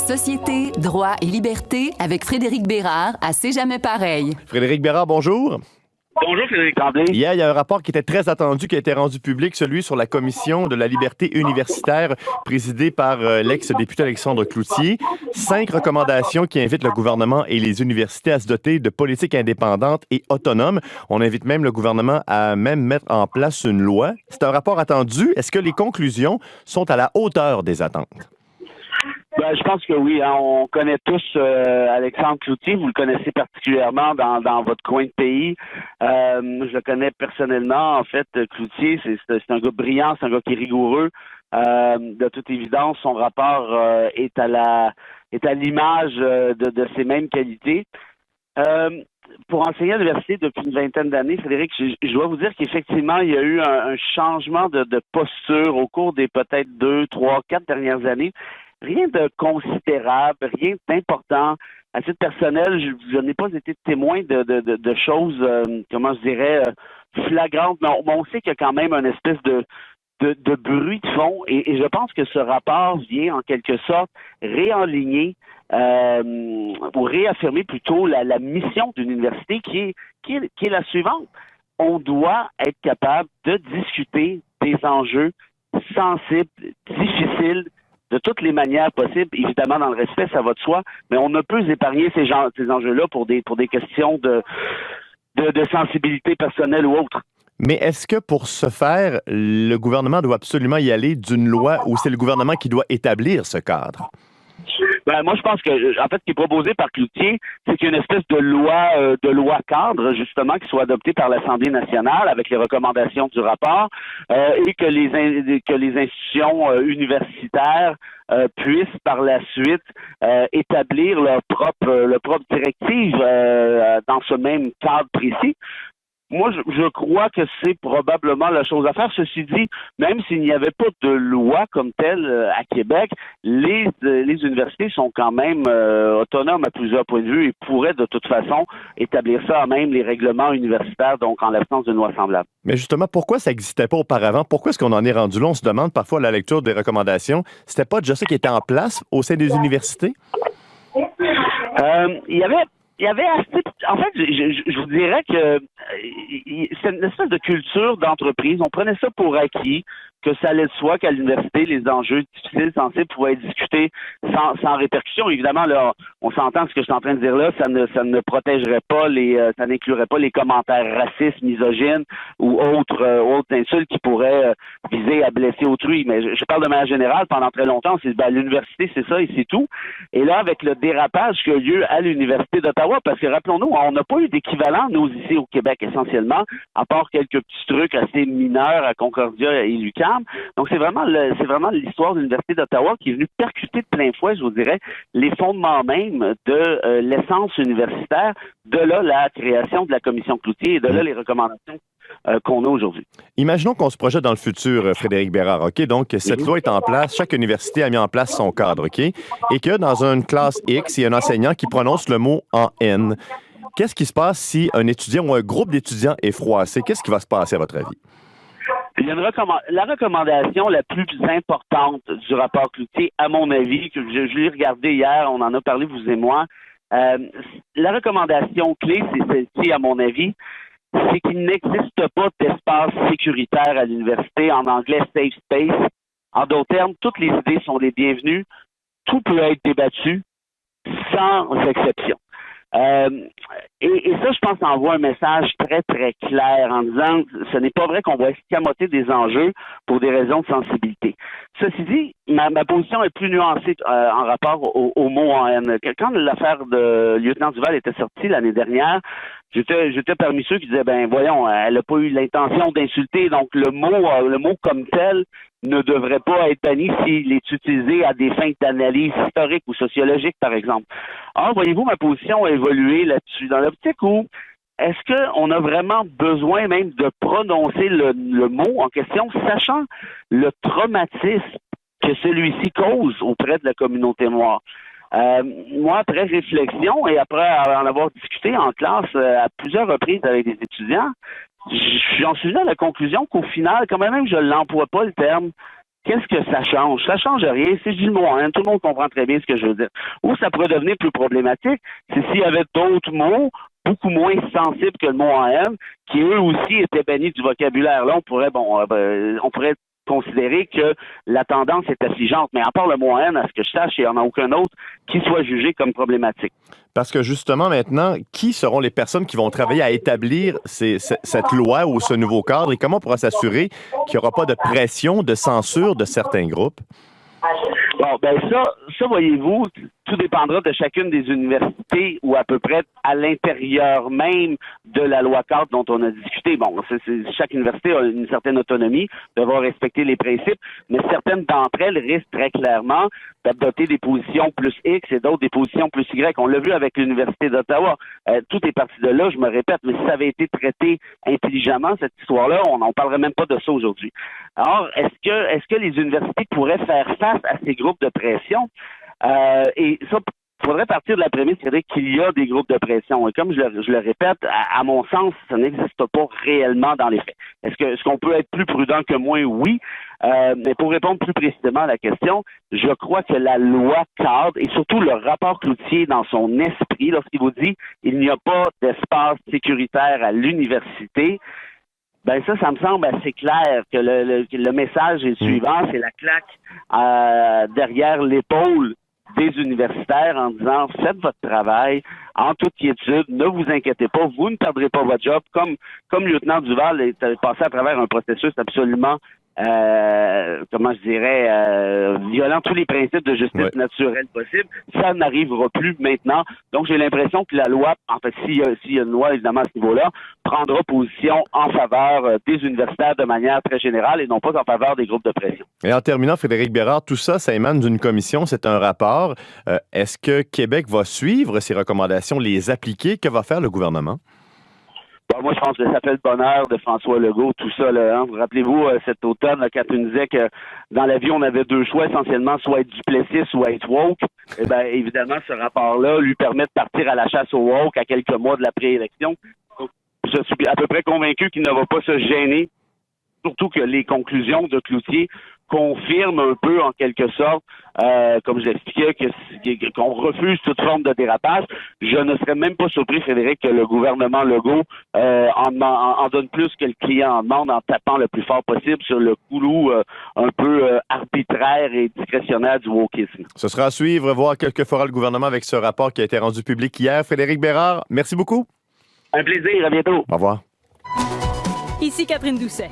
Société, droit et liberté avec Frédéric Bérard à C'est jamais pareil. Frédéric Bérard, bonjour. Bonjour, Frédéric Tremblay. Hier, il y a un rapport qui était très attendu, qui a été rendu public, celui sur la Commission de la liberté universitaire, présidée par l'ex-député Alexandre Cloutier. 5 recommandations qui invitent le gouvernement et les universités à se doter de politiques indépendantes et autonomes. On invite même le gouvernement à même mettre en place une loi. C'est un rapport attendu. Est-ce que les conclusions sont à la hauteur des attentes? Je pense que oui. On connaît tous Alexandre Cloutier. Vous le connaissez particulièrement dans votre coin de pays. Je le connais personnellement. En fait, Cloutier, c'est un gars brillant, c'est un gars qui est rigoureux. De toute évidence, son rapport est à l'image de ses mêmes qualités. Pour enseigner à l'université depuis une vingtaine d'années, Frédéric, je dois vous dire qu'effectivement, il y a eu un changement de posture au cours des peut-être 2, 3, 4 dernières années. Rien de considérable, rien d'important. À titre personnel, je n'ai pas été témoin de choses, comment je dirais, flagrantes, mais on sait qu'il y a quand même une espèce de bruit de fond et je pense que ce rapport vient en quelque sorte réaligner ou réaffirmer plutôt la mission d'une université qui est la suivante. On doit être capable de discuter des enjeux sensibles, difficiles, de toutes les manières possibles, évidemment dans le respect, ça va de soi, mais on ne peut épargner ces enjeux-là pour des questions de sensibilité personnelle ou autre. Mais est-ce que pour ce faire, le gouvernement doit absolument y aller d'une loi ou c'est le gouvernement qui doit établir ce cadre? Moi, je pense que, en fait, ce qui est proposé par Cloutier, c'est qu'il y a une espèce de loi cadre, justement, qui soit adoptée par l'Assemblée nationale avec les recommandations du rapport, et que les institutions universitaires puissent par la suite établir leur propre directive dans ce même cadre précis. Moi, je crois que c'est probablement la chose à faire. Ceci dit, même s'il n'y avait pas de loi comme telle à Québec, les universités sont quand même autonomes à plusieurs points de vue et pourraient de toute façon établir ça à même les règlements universitaires, donc en l'absence d'une loi semblable. Mais justement, pourquoi ça n'existait pas auparavant? Pourquoi est-ce qu'on en est rendu là? On se demande parfois à la lecture des recommandations. C'était pas déjà ça qui était en place au sein des universités? Il y avait assez... En fait, je vous dirais que c'est une espèce de culture d'entreprise. On prenait ça pour acquis, que ça allait de soi qu'à l'université, les enjeux difficiles, sensibles pouvaient être discutés sans répercussion. Évidemment, là, on s'entend ce que je suis en train de dire là, ça ne protégerait pas ça n'inclurait pas les commentaires racistes, misogynes ou autres insultes qui pourraient viser à blesser autrui. Mais je parle de manière générale, pendant très longtemps, l'université, c'est ça et c'est tout. Et là, avec le dérapage qui a lieu à l'Université d'Ottawa, parce que rappelons-nous, on n'a pas eu d'équivalent, nous, ici au Québec, essentiellement, à part quelques petits trucs assez mineurs à Concordia et l'UQAM. Donc, c'est vraiment l'histoire de l'Université d'Ottawa qui est venue percuter de plein fouet, je vous dirais, les fondements même de l'essence universitaire, de là la création de la Commission Cloutier et de là les recommandations qu'on a aujourd'hui. Imaginons qu'on se projette dans le futur, Frédéric Bérard, OK? Donc, cette loi est en place, chaque université a mis en place son cadre, OK? Et que dans une classe X, il y a un enseignant qui prononce le mot en N. Qu'est-ce qui se passe si un étudiant ou un groupe d'étudiants est froissé? Qu'est-ce qui va se passer à votre avis? Il y a la recommandation la plus importante du rapport Cloutier, à mon avis, que je l'ai regardé hier, on en a parlé, vous et moi. La recommandation clé, c'est celle-ci, à mon avis, c'est qu'il n'existe pas d'espace sécuritaire à l'université, en anglais safe space. En d'autres termes, toutes les idées sont les bienvenues, tout peut être débattu, sans exception. Et ça, je pense, envoie un message très, très clair en disant ce n'est pas vrai qu'on va escamoter des enjeux pour des raisons de sensibilité. Ceci dit, ma position est plus nuancée en rapport au mot en N. Quand l'affaire de lieutenant Duval était sortie l'année dernière, j'étais parmi ceux qui disaient, voyons, elle n'a pas eu l'intention d'insulter, donc le mot comme tel ne devrait pas être banni s'il est utilisé à des fins d'analyse historique ou sociologique, par exemple. Or, voyez-vous, ma position a évolué là-dessus, dans l'optique où est-ce qu'on a vraiment besoin même de prononcer le mot en question, sachant le traumatisme que celui-ci cause auprès de la communauté noire? Moi, après réflexion et après en avoir discuté en classe à plusieurs reprises avec des étudiants, j'en suis venu à la conclusion qu'au final, quand même je ne l'emploie pas le terme, qu'est-ce que ça change? Ça change rien. Si je dis le mot haine, tout le monde comprend très bien ce que je veux dire. Où ça pourrait devenir plus problématique, c'est s'il y avait d'autres mots beaucoup moins sensibles que le mot haine, qui eux aussi étaient bannis du vocabulaire. Là, on pourrait considérer que la tendance est affligeante. Mais à part le mot haine, à ce que je sache, il n'y en a aucun autre qui soit jugé comme problématique. Parce que justement, maintenant, qui seront les personnes qui vont travailler à établir cette loi ou ce nouveau cadre et comment on pourra s'assurer qu'il n'y aura pas de pression, de censure de certains groupes? Bon, ben ça, voyez-vous, tout dépendra de chacune des universités ou à peu près à l'intérieur même de la loi cadre dont on a discuté. Bon, chaque université a une certaine autonomie, devoir respecter les principes, mais certaines d'entre elles risquent très clairement d'adopter des positions plus X et d'autres des positions plus Y. On l'a vu avec l'Université d'Ottawa. Tout est parti de là, je me répète, mais si ça avait été traité intelligemment, cette histoire-là, on n'en parlerait même pas de ça aujourd'hui. Alors, est-ce que les universités pourraient faire face à ces groupes de pression? Et ça, il faudrait partir de la prémisse qu'il y a des groupes de pression. Et comme je le répète, à mon sens, ça n'existe pas réellement dans les faits. Est-ce qu'on peut être plus prudent que moi? Oui. Mais pour répondre plus précisément à la question, je crois que la loi cadre et surtout le rapport Cloutier dans son esprit, lorsqu'il vous dit il n'y a pas d'espace sécuritaire à l'université, ben ça me semble assez clair que le message est le suivant, c'est la claque derrière l'épaule des universitaires en disant faites votre travail en toute quiétude, ne vous inquiétez pas, vous ne perdrez pas votre job, comme lieutenant Duval est passé à travers un processus absolument violant tous les principes de justice naturelle possible. Ça n'arrivera plus maintenant. Donc, j'ai l'impression que la loi, en fait, s'il y a une loi, évidemment, à ce niveau-là, prendra position en faveur des universitaires de manière très générale et non pas en faveur des groupes de pression. Et en terminant, Frédéric Bérard, tout ça, ça émane d'une commission, c'est un rapport. Est-ce que Québec va suivre ces recommandations, les appliquer? Que va faire le gouvernement? Bon, moi, je pense que ça fait le bonheur de François Legault, tout ça. Là, hein. Rappelez-vous, cet automne, là, quand il nous disait que dans la vie, on avait deux choix, essentiellement, soit être Duplessis ou être woke. Eh bien, évidemment, ce rapport-là lui permet de partir à la chasse au woke à quelques mois de la préélection. Donc, je suis à peu près convaincu qu'il ne va pas se gêner, surtout que les conclusions de Cloutier confirment un peu, en quelque sorte, comme je l'expliquais, qu'on refuse toute forme de dérapage. Je ne serais même pas surpris, Frédéric, que le gouvernement Legault en donne plus que le client en demande en tapant le plus fort possible sur le coulou un peu arbitraire et discrétionnaire du wokisme. Ce sera à suivre, voir que fera le gouvernement avec ce rapport qui a été rendu public hier. Frédéric Bérard, merci beaucoup. Un plaisir, à bientôt. Au revoir. Ici Catherine Doucet.